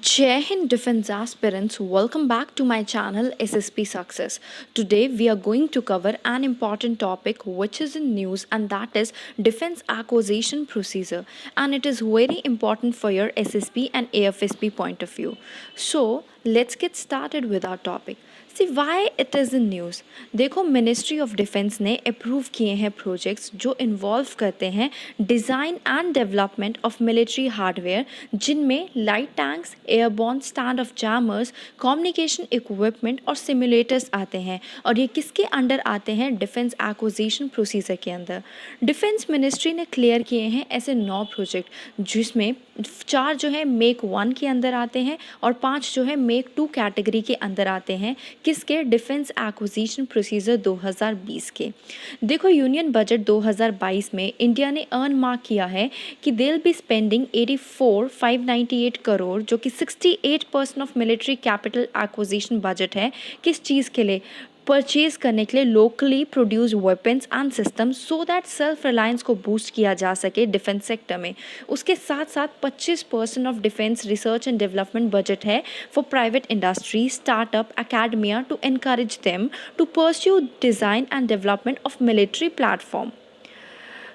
Jai Hind Defense aspirants, welcome back to my channel SSP Success. Today we are going to cover an important topic which is in news, and that is defense acquisition procedure, and it is very important for your SSP and AFSP point of view. So let's get started with our topic. See why it is in news. देखो, ministry of defence ने approve किए हैं projects जो involve करते हैं design and development of military hardware, जिनमें light tanks, airborne stand off jammers, communication equipment और simulators आते हैं। और ये किसके अंडर आते हैं? डिफेंस एक्विजिशन प्रोसीजर के अंदर। डिफेंस मिनिस्ट्री ने क्लियर किए हैं ऐसे 9 प्रोजेक्ट, जिसमें 4 जो है मेक 1 के अंदर आते हैं और 5 जो है मेक 2 कैटेगरी के अंदर आते हैं। किसके? डिफेंस एक्विजिशन प्रोसीजर 2020 के। देखो, यूनियन बजट 2022 में इंडिया ने अर्न मार्क किया है कि they will be spending 84,598 crore, जो कि 68% of military capital acquisition budget है। किस चीज़ के लिए? परचेज करने के लिए locally produced weapons and system, so that self reliance को बूस्ट किया जा सके डिफेंस सेक्टर में। उसके साथ साथ 25% of defence research and development budget है for private industry, startup, academia to encourage them to pursue design and development of military platform.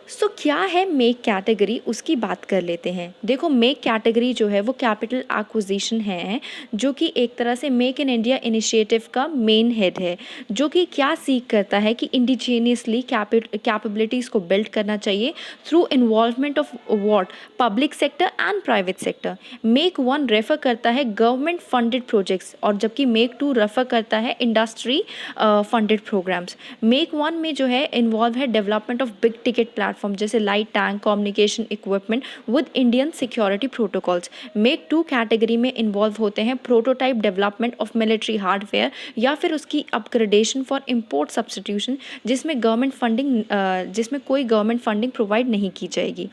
So क्या है मेक कैटेगरी, उसकी बात कर लेते हैं। देखो, मेक कैटेगरी जो है वो कैपिटल एक्विजिशन है, जो कि एक तरह से मेक इन इंडिया इनिशिएटिव का मेन हेड है, जो कि क्या सीख करता है कि इंडिजीनियसली कैपेबिलिटीज़ को बिल्ड करना चाहिए through involvement of what public sector and private sector. Make 1 refer करता है गवर्नमेंट फंडेड प्रोजेक्ट्स, और जबकि मेक 2 रेफर करता है इंडस्ट्री फंडेड प्रोग्राम्स। मेक 1 में जो है इन्वॉल्व है development of big ticket platform जैसे light tank, communication equipment with Indian security protocols. Make 2 category में इन्वॉल्व होते हैं prototype development of military hardware या फिर उसकी अपग्रेडेशन फॉर इंपोर्ट सब्सटीट्यूशन, जिसमें कोई गवर्नमेंट फंडिंग प्रोवाइड नहीं की जाएगी।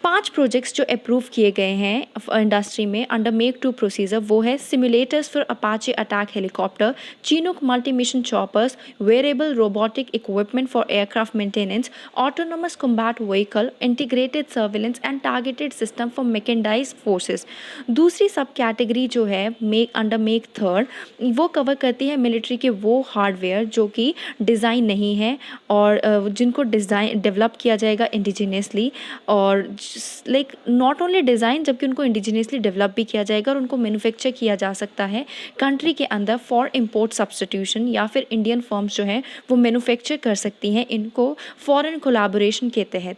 5 प्रोजेक्ट्स जो अप्रूव किए गए हैं इंडस्ट्री में अंडर मेक 2 प्रोसीजर, वो है simulators for Apache attack helicopter, Chinook multi mission choppers, wearable robotic equipment for aircraft maintenance, autonomous combat vehicle, integrated surveillance and targeted system for mechanised forces. दूसरी सब category जो है make under make 3, वो cover करती है military के वो hardware जो कि डिज़ाइन नहीं है और जिनको डिज़ाइन डेवलप किया जाएगा इंडिजीनियसली, और लाइक नॉट ओनली डिज़ाइन, जबकि उनको इंडिजीनियसली डेवलप भी किया जाएगा और उनको मैन्युफैक्चर किया जा सकता है कंट्री के अंदर फॉर इंपोर्ट सब्सटीट्यूशन, या फिर इंडियन फर्म्स जो हैं वो मैन्युफैक्चर कर सकती हैं इनको फॉरेन कोलैबोरेशन के तहत।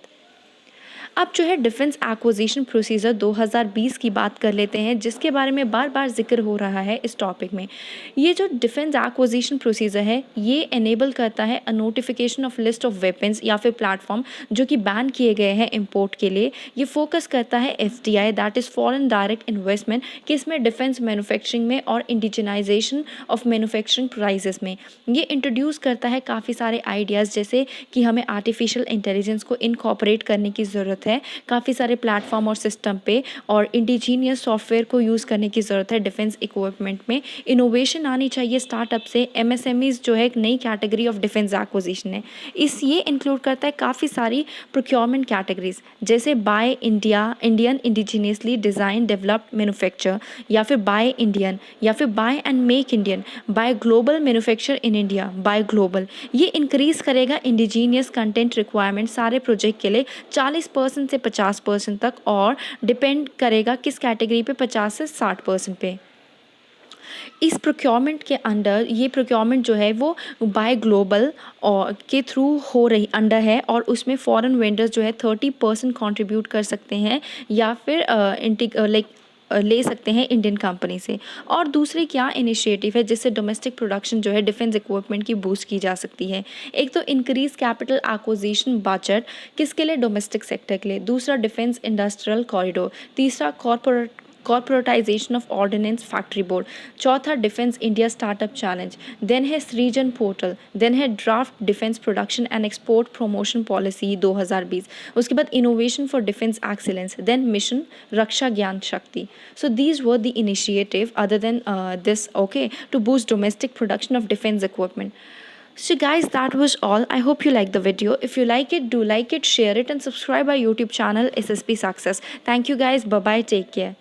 अब जो है डिफेंस एक्विजिशन प्रोसीजर 2020 की बात कर लेते हैं, जिसके बारे में बार बार जिक्र हो रहा है इस टॉपिक में। ये जो डिफेंस एक्विजिशन प्रोसीजर है, ये एनेबल करता है a notification of list of weapons या फिर प्लेटफॉर्म जो कि बैन किए गए हैं इंपोर्ट के लिए। ये फोकस करता है FDI, that is foreign direct investment, कि इसमें डिफेंस मैन्युफैक्चरिंग में और इंडिजिनाइजेशन ऑफ मैन्युफैक्चरिंग प्राइजेस में। ये इंट्रोड्यूस करता है काफ़ी सारे आइडियाज़, जैसे कि हमें आर्टिफिशियल इंटेलिजेंस को इनकॉर्पोरेट करने की ज़रूरत है काफ़ी सारे प्लेटफॉर्म और सिस्टम पे, और इंडिजीनियस सॉफ्टवेयर को यूज़ करने की ज़रूरत है डिफेंस इक्विपमेंट में। इनोवेशन आनी चाहिए स्टार्टअप से। MSMEs जो है एक नई कैटेगरी ऑफ डिफेंस एक्विजिशन है। ये इंक्लूड करता है काफ़ी सारी प्रोक्योरमेंट कैटेगरीज, जैसे buy Indian indigenously design developed manufacture, या फिर बाय इंडियन, या फिर buy and make Indian, buy global manufacture in India, buy global. ये इंक्रीज़ करेगा इंडिजीनियस कंटेंट रिक्वायरमेंट सारे प्रोजेक्ट के लिए 40% से 50% तक, और डिपेंड करेगा किस कैटेगरी पे, 50 से 60% पे। इस प्रोक्योरमेंट के अंडर, ये प्रोक्योरमेंट जो है वो बाय ग्लोबल और के थ्रू हो रही अंडर है, और उसमें फॉरेन वेंडर्स जो है 30% कंट्रीब्यूट कर सकते हैं, या फिर ले सकते हैं इंडियन कंपनी से। और दूसरी क्या इनिशिएटिव है जिससे डोमेस्टिक प्रोडक्शन जो है डिफेंस इक्विपमेंट की बूस्ट की जा सकती है? एक तो इंक्रीज कैपिटल एक्विजिशन बजट, किसके लिए? डोमेस्टिक सेक्टर के लिए। दूसरा डिफेंस इंडस्ट्रियल कॉरिडोर। तीसरा corporatization of ordnance factory board. चौथा defence India startup challenge. Then है सृजन पोर्टल। देन है draft defence production and export promotion policy 2020। उसके बाद innovation for defence excellence. Then mission Raksha Gyan Shakti. So these were the initiative other than this, okay, to boost domestic production of defense equipment. So guys, that was all. I hope you liked the video. If you like it, do like it, share it, and subscribe our YouTube channel SSP Success. Thank you guys. Bye bye. Take care.